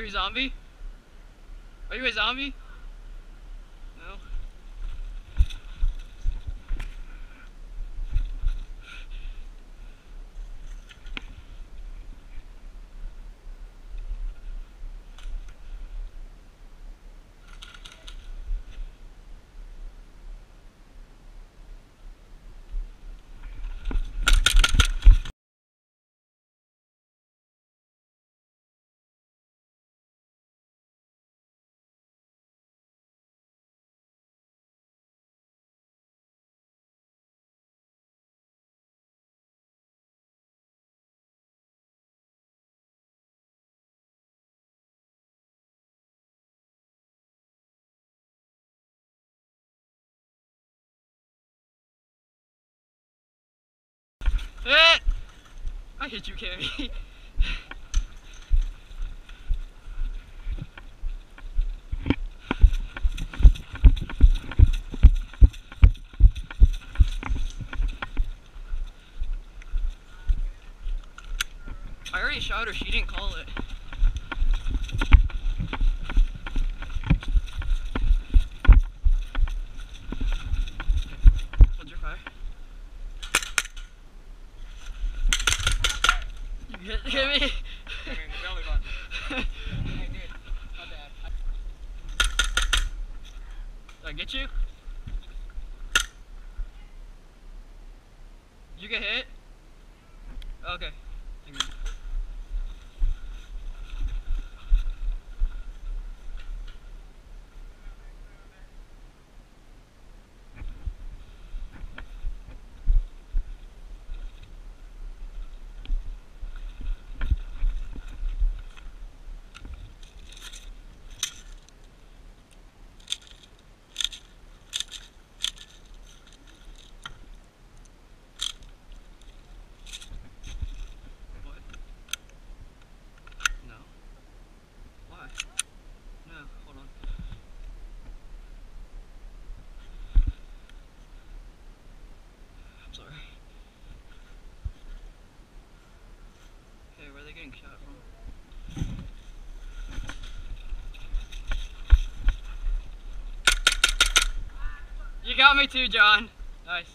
you a zombie? Are you a zombie? No. I hit you, Cammy. I already shot her, she didn't call it. Hold your fire. You hit me? I mean, the belly button. Hey, dude, not bad. Did I get you? Did you get hit? Okay. Getting shot from. You got me too, John. Nice.